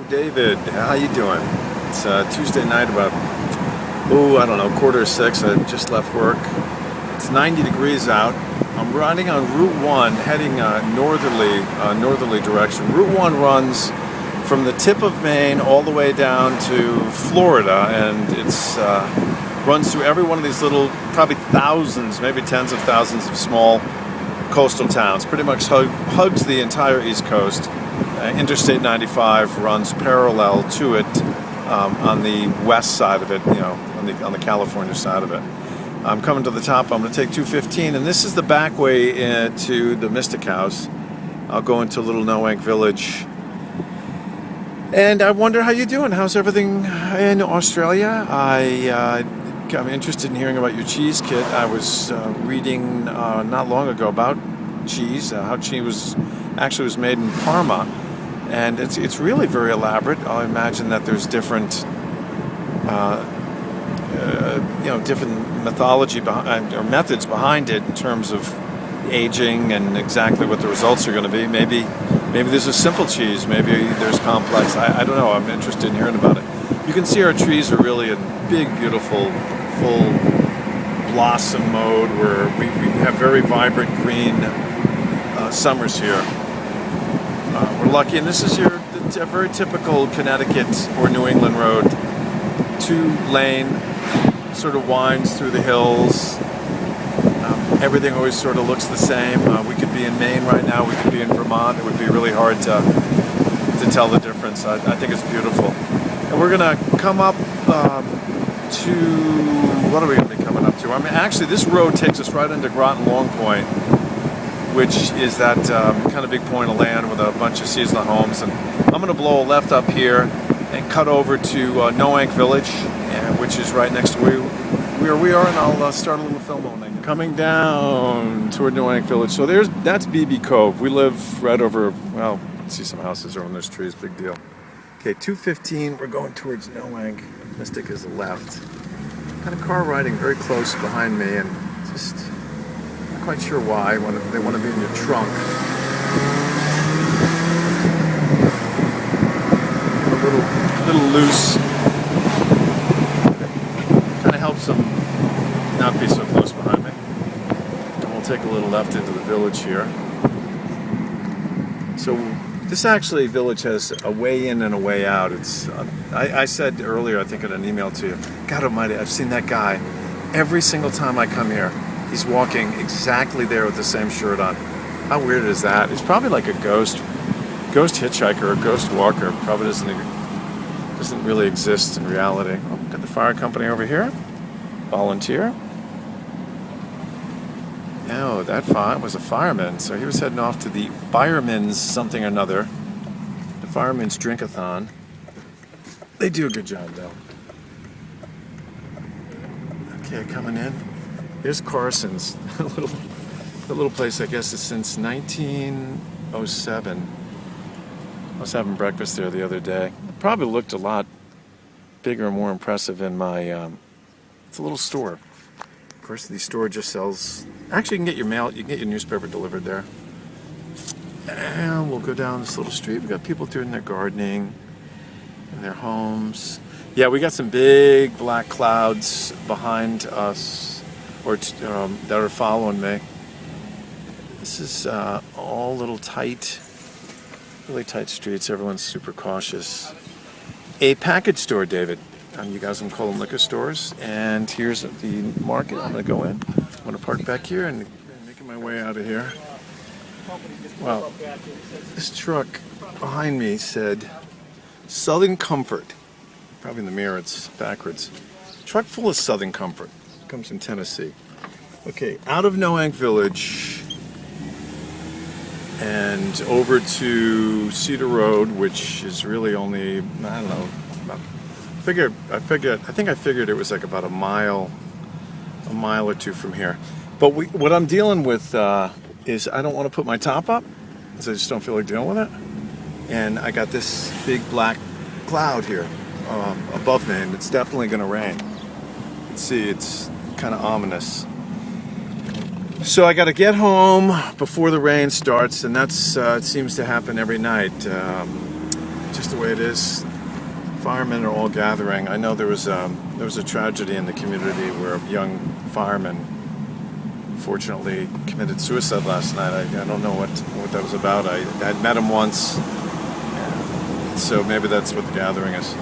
David. How you doing? It's Tuesday night about, I don't know, 5:45. I just left work. It's 90 degrees out. I'm riding on Route 1, heading northerly direction. Route 1 runs from the tip of Maine all the way down to Florida, and it's runs through every one of these little, probably thousands, maybe tens of thousands of small coastal towns. Pretty much hugs the entire East Coast. Interstate 95 runs parallel to it on the west side of it, on the California side of it. I'm coming to the top. I'm going to take 215, and this is the back way to the Mystic House. I'll go into Little Noank Village. And I wonder how you're doing. How's everything in Australia? I'm interested in hearing about your cheese kit. I was reading not long ago about cheese, how cheese was made in Parma, and it's really very elaborate. I imagine that there's different different mythology behind, or methods behind it in terms of aging and exactly what the results are going to be. Maybe there's a simple cheese, maybe there's complex. I don't know. I'm interested in hearing about it. You can see our trees are really in big, beautiful, full blossom mode where we have very vibrant green summers here. We're lucky, and this is a very typical Connecticut or New England road. 2-lane, sort of winds through the hills. Everything always sort of looks the same. We could be in Maine right now, we could be in Vermont. It would be really hard to tell the difference. I think it's beautiful. And we're going to come up to, what are we going to be coming up to? I mean, actually, this road takes us right into Groton Long Point, which is that kind of big point of land with a bunch of seasonal homes. And I'm going to blow a left up here and cut over to Noank Village, which is right next to where we are, and I'll start a little film on it. Coming down toward Noank Village. So that's BB Cove. We live right over, well, see some houses around those trees, big deal. Okay, 215, we're going towards Noank. Mystic is the left. Got a car riding very close behind me, and just not quite sure why. They want to be in your trunk. A little loose. Kind of helps them not be so close behind me. And we'll take a little left into the village here. So this village has a way in and a way out. It's I said earlier, I think in an email to you, God almighty, I've seen that guy every single time I come here. He's walking exactly there with the same shirt on. How weird is that? He's probably like a ghost hitchhiker or ghost walker. Probably doesn't really exist in reality. Oh, got the fire company over here. Volunteer. No, that was a fireman, so he was heading off to the fireman's something or another. The fireman's drink-a-thon. They do a good job, though. Okay, coming in. Here's Carson's. The little place, I guess, is since 1907. I was having breakfast there the other day. It probably looked a lot bigger and more impressive in my... it's a little store. Of course, the store just sells... Actually, you can get your mail, you can get your newspaper delivered there. And we'll go down this little street. We got people doing their gardening in their homes. Yeah, we got some big black clouds behind us, or that are following me. This is all little tight, really tight streets. Everyone's super cautious. A package store, David. You guys can call them liquor stores. And here's the market. I'm going to go in. I'm going to park back here and making my way out of here. Well, this truck behind me said Southern Comfort. Probably in the mirror, it's backwards. Truck full of Southern Comfort. Comes from Tennessee. Okay, out of Noank Village and over to Cedar Road, which is really only, I don't know, I think I figured it was like about a mile or two from here. But what I'm dealing with is I don't want to put my top up, because I just don't feel like dealing with it. And I got this big black cloud here above me, and it's definitely going to rain. Let's see, it's kind of ominous. So I got to get home before the rain starts, and that's it seems to happen every night. just the way it is. Firemen are all gathering. I know there was a tragedy in the community where a young fireman fortunately committed suicide last night. I don't know what that was about. I'd met him once, so maybe that's what the gathering is.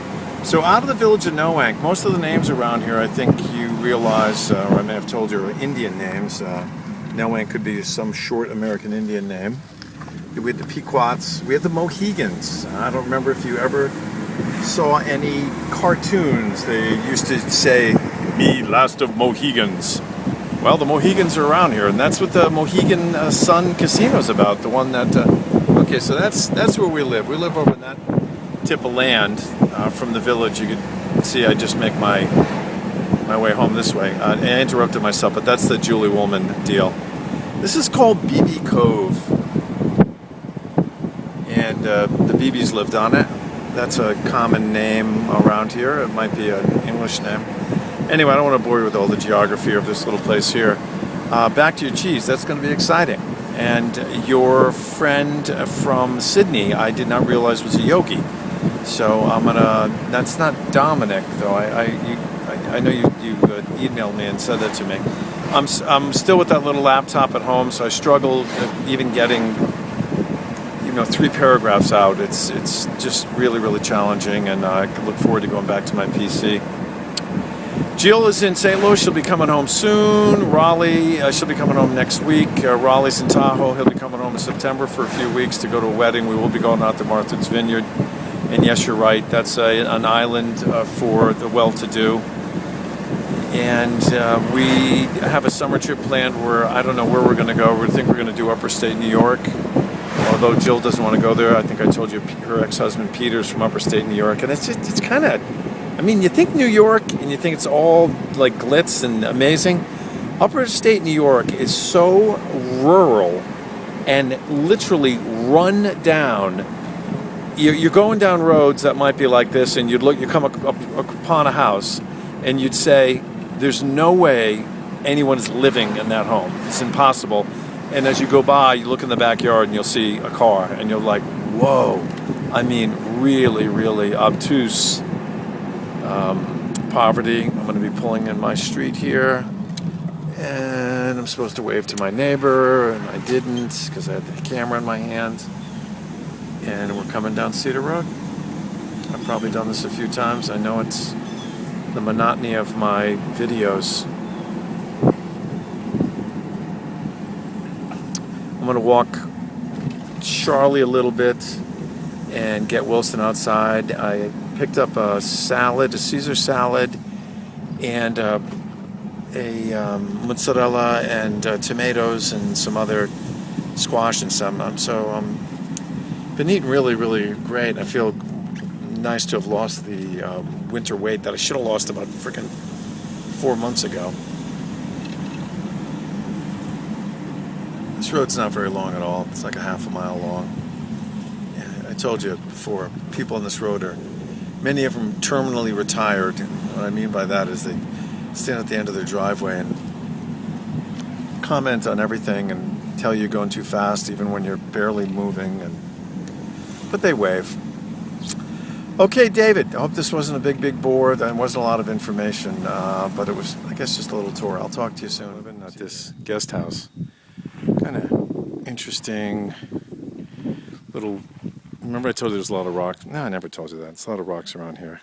So out of the village of Noank, most of the names around here, I think you realize, or I may have told you, are Indian names. Noank could be some short American Indian name. We had the Pequots, we had the Mohegans. I don't remember if you ever saw any cartoons. They used to say, "Me last of Mohegans." Well, the Mohegans are around here, and that's what the Mohegan Sun Casino is about. The one that, okay, so that's where we live. We live over in that tip of land from the village. You can see I just make my way home this way. I interrupted myself, but that's the Julie Woolman deal. This is called BB Cove, and the BBs lived on it. That's a common name around here. It might be an English name. Anyway, I don't want to bore you with all the geography of this little place here. Back to your cheese. That's going to be exciting. And your friend from Sydney, I did not realize was a yogi. So I'm gonna. That's not Dominic, though. I know you emailed me and said that to me. I'm still with that little laptop at home, so I struggled even getting 3 paragraphs out. It's just really challenging, and I look forward to going back to my PC. Jill is in St. Louis. She'll be coming home soon. Raleigh, she'll be coming home next week. Raleigh's in Tahoe. He'll be coming home in September for a few weeks to go to a wedding. We will be going out to Martha's Vineyard. And yes, you're right. That's an island for the well-to-do. And we have a summer trip planned where I don't know where we're going to go. We think we're going to do upper state New York. Although Jill doesn't want to go there. I think I told you her ex-husband Peter's from upper state New York. And it's kind of, I mean, you think New York and you think it's all like glitz and amazing. Upper state New York is so rural and literally run down. You're going down roads that might be like this, and you come upon a house, and you'd say, "There's no way anyone's living in that home. It's impossible." And as you go by, you look in the backyard, and you'll see a car, and you're like, "Whoa!" I mean, really obtuse poverty. I'm going to be pulling in my street here, and I'm supposed to wave to my neighbor, and I didn't because I had the camera in my hand. And we're coming down Cedar Road. I've probably done this a few times. I know it's the monotony of my videos. I'm going to walk Charlie a little bit and get Wilson outside. I picked up a salad, a Caesar salad, and a mozzarella and tomatoes and some other squash and some. So been eating really great. I feel nice to have lost the winter weight that I should have lost about freaking 4 months ago. This road's not very long at all. It's like a half a mile long. Yeah, I told you before, people on this road are, many of them terminally retired. And what I mean by that is they stand at the end of their driveway and comment on everything and tell you you're going too fast even when you're barely moving, but they wave. Okay, David, I hope this wasn't a big bore. There wasn't a lot of information, but it was, I guess, just a little tour. I'll talk to you soon. I've been at this guest house. Kind of interesting little, remember I told you there's a lot of rocks? No, I never told you that. There's a lot of rocks around here.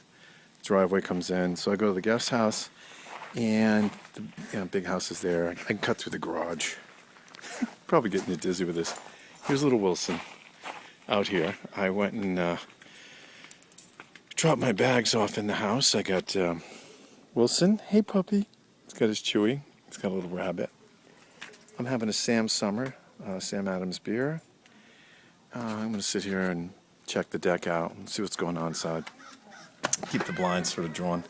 Driveway comes in. So I go to the guest house, and the big house is there. I can cut through the garage. Probably getting you dizzy with this. Here's little Wilson out here. I went and dropped my bags off in the house. I got Wilson. Hey, puppy. He's got his Chewy. He's got a little rabbit. I'm having a Sam Summer, Sam Adams beer. I'm going to sit here and check the deck out and see what's going on inside. Keep the blinds sort of drawn.